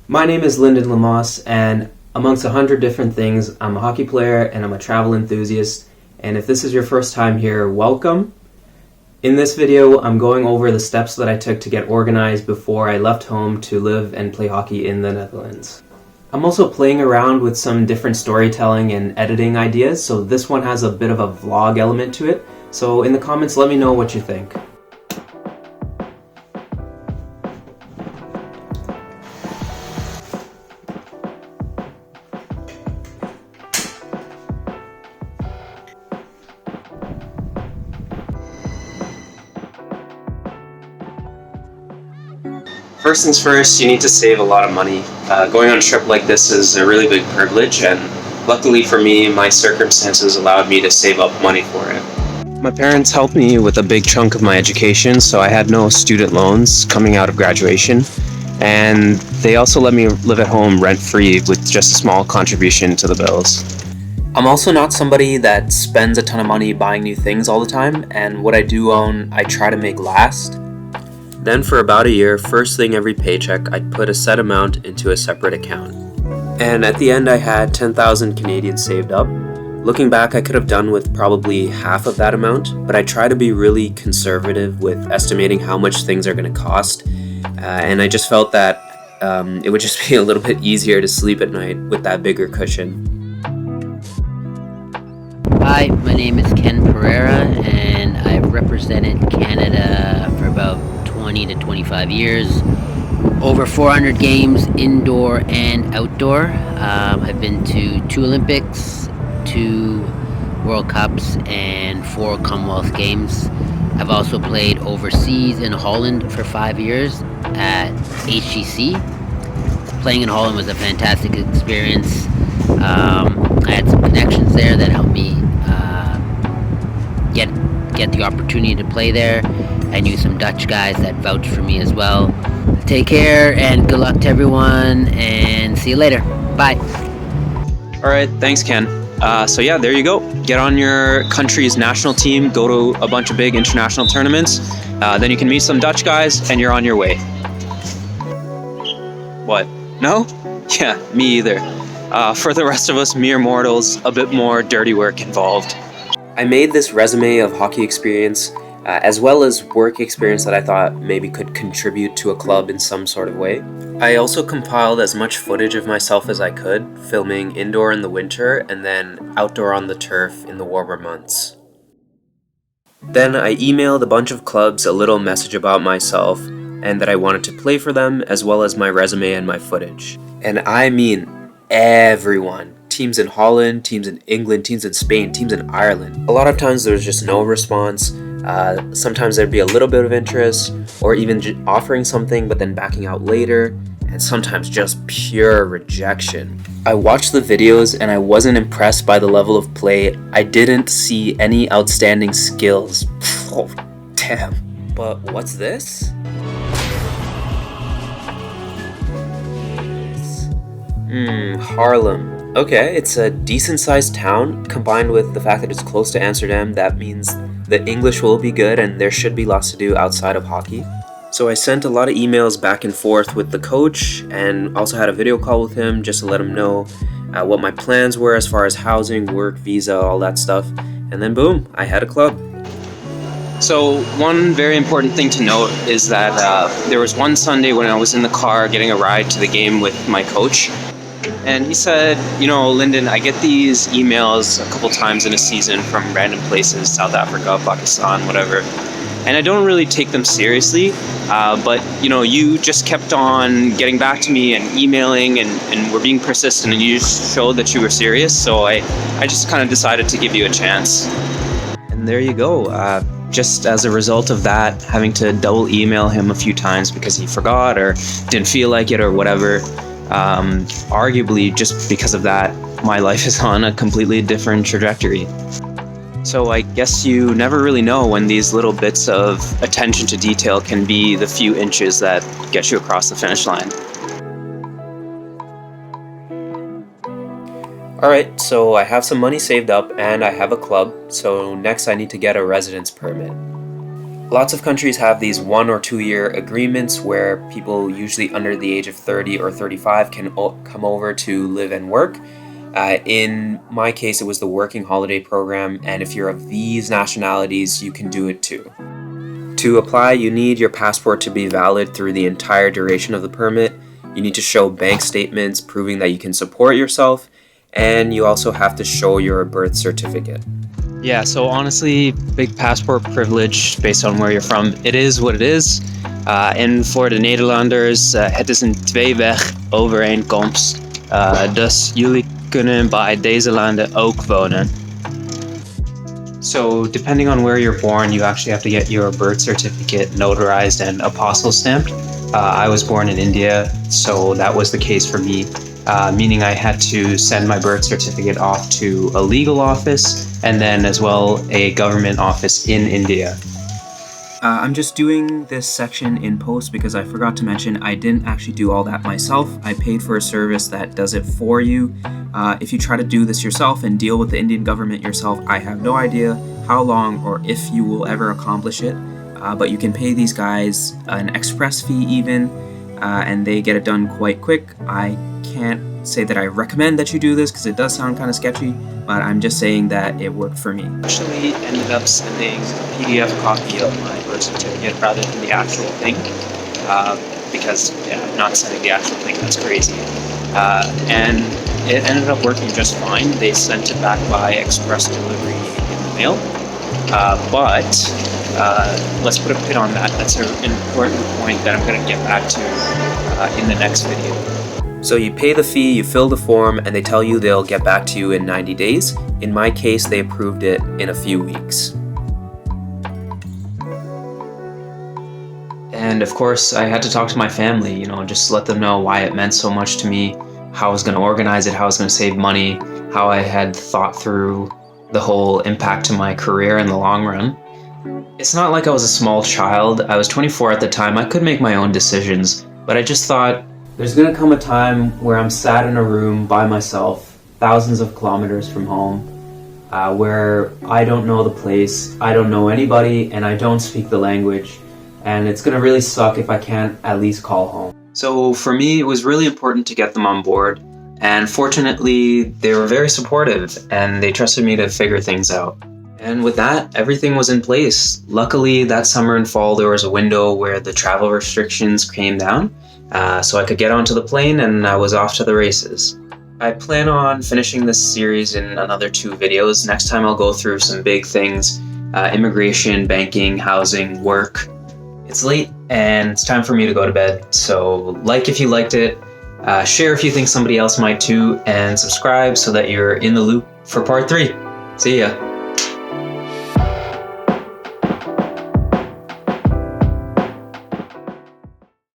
My name is Lyndon Lamas, and amongst 100 different things, I'm a hockey player and I'm a travel enthusiast. And if this is your first time here, welcome. In this video, I'm going over the steps that I took to get organized before I left home to live and play hockey in the Netherlands. I'm also playing around with some different storytelling and editing ideas, so this one has a bit of a vlog element to it. So in the comments, let me know what you think. First things first, you need to save a lot of money. Going on a trip like this is a really big privilege, and luckily for me, my circumstances allowed me to save up money for it. My parents helped me with a big chunk of my education, so I had no student loans coming out of graduation, and they also let me live at home rent-free with just a small contribution to the bills. I'm also not somebody that spends a ton of money buying new things all the time, and what I do own, I try to make last. Then for about a year, first thing every paycheck, I'd put a set amount into a separate account. And at the end, I had 10,000 Canadian saved up. Looking back, I could have done with probably half of that amount, but I try to be really conservative with estimating how much things are going to cost. And I just felt that it would just be a little bit easier to sleep at night with that bigger cushion. Hi, my name is Ken Pereira, and I've represented Canada for about 20 to 25 years. Over 400 games, indoor and outdoor. I've been to 2 Olympics, 2 World Cups, and 4 Commonwealth Games. I've also played overseas in Holland for 5 years at HGC. Playing in Holland was a fantastic experience. I had some connections there that helped me get the opportunity to play there. I knew some Dutch guys that vouched for me as well. Take care and good luck to everyone, and see you later. Bye. All right, thanks, Ken. So yeah, there you go. Get on your country's national team, go to a bunch of big international tournaments. Then you can meet some Dutch guys, and you're on your way. What? No? Yeah, me either. For the rest of us mere mortals, a bit more dirty work involved. I made this resume of hockey experience, as well as work experience that I thought maybe could contribute to a club in some sort of way. I also compiled as much footage of myself as I could, filming indoor in the winter and then outdoor on the turf in the warmer months. Then I emailed a bunch of clubs a little message about myself and that I wanted to play for them, as well as my resume and my footage. And I mean everyone. Teams in Holland, teams in England, teams in Spain, teams in Ireland. A lot of times there was just no response. Sometimes there'd be a little bit of interest, or even offering something but then backing out later, and sometimes just pure rejection. I watched the videos and I wasn't impressed by the level of play. I didn't see any outstanding skills. Oh, damn. But what's this? Haarlem. Okay, it's a decent-sized town. Combined with the fact that it's close to Amsterdam, that means the English will be good and there should be lots to do outside of hockey. So I sent a lot of emails back and forth with the coach, and also had a video call with him just to let him know what my plans were as far as housing, work, visa, all that stuff. And then boom, I had a club. So one very important thing to note is that there was one Sunday when I was in the car getting a ride to the game with my coach. And he said, you know, Lyndon, I get these emails a couple times in a season from random places, South Africa, Pakistan, whatever. And I don't really take them seriously, but, you know, you just kept on getting back to me and emailing and were being persistent, and you just showed that you were serious. So I just kind of decided to give you a chance. And there you go. Just as a result of that, having to double email him a few times because he forgot or didn't feel like it or whatever, arguably just because of that, my life is on a completely different trajectory. So I guess you never really know when these little bits of attention to detail can be the few inches that get you across the finish line. Alright, so I have some money saved up and I have a club, so next I need to get a residence permit. Lots of countries have these 1 or 2 year agreements where people usually under the age of 30 or 35 can come over to live and work. In my case, it was the Working Holiday Program, and if you're of these nationalities, you can do it too. To apply, you need your passport to be valid through the entire duration of the permit. You need to show bank statements proving that you can support yourself, and you also have to show your birth certificate. Yeah, so honestly, big passport privilege based on where you're from. It is what it is. En voor de Nederlanders, het is een tweeweg overeenkomst. Dus jullie kunnen bij deze landen ook wonen. So depending on where you're born, you actually have to get your birth certificate notarized and apostle stamped. I was born in India, so that was the case for me. Meaning I had to send my birth certificate off to a legal office and then as well a government office in India. I'm just doing this section in post because I forgot to mention I didn't actually do all that myself. I paid for a service that does it for you. If you try to do this yourself and deal with the Indian government yourself, I have no idea how long or if you will ever accomplish it. But you can pay these guys an express fee even, and they get it done quite quick. I can't say that I recommend that you do this because it does sound kind of sketchy, but I'm just saying that it worked for me. Actually ended up sending a PDF copy of my birth certificate rather than the actual thing, because not sending the actual thing, that's crazy. And it ended up working just fine. They sent it back by express delivery in the mail, but let's put a pin on that. That's an important point that I'm going to get back to in the next video. So you pay the fee, you fill the form, and they tell you they'll get back to you in 90 days. In my case, they approved it in a few weeks. And of course, I had to talk to my family, just let them know why it meant so much to me, how I was going to organize it, how I was going to save money, how I had thought through the whole impact to my career in the long run. It's not like I was a small child. I was 24 at the time. I could make my own decisions, but I just thought, there's gonna come a time where I'm sat in a room by myself, thousands of kilometers from home, where I don't know the place, I don't know anybody, and I don't speak the language, and it's gonna really suck if I can't at least call home. So for me, it was really important to get them on board, and fortunately, they were very supportive, and they trusted me to figure things out. And with that, everything was in place. Luckily, that summer and fall, there was a window where the travel restrictions came down, so I could get onto the plane and I was off to the races. I plan on finishing this series in another 2 videos. Next time I'll go through some big things, immigration, banking, housing, work. It's late and it's time for me to go to bed, so like if you liked it, share if you think somebody else might too, and subscribe so that you're in the loop for part 3. See ya!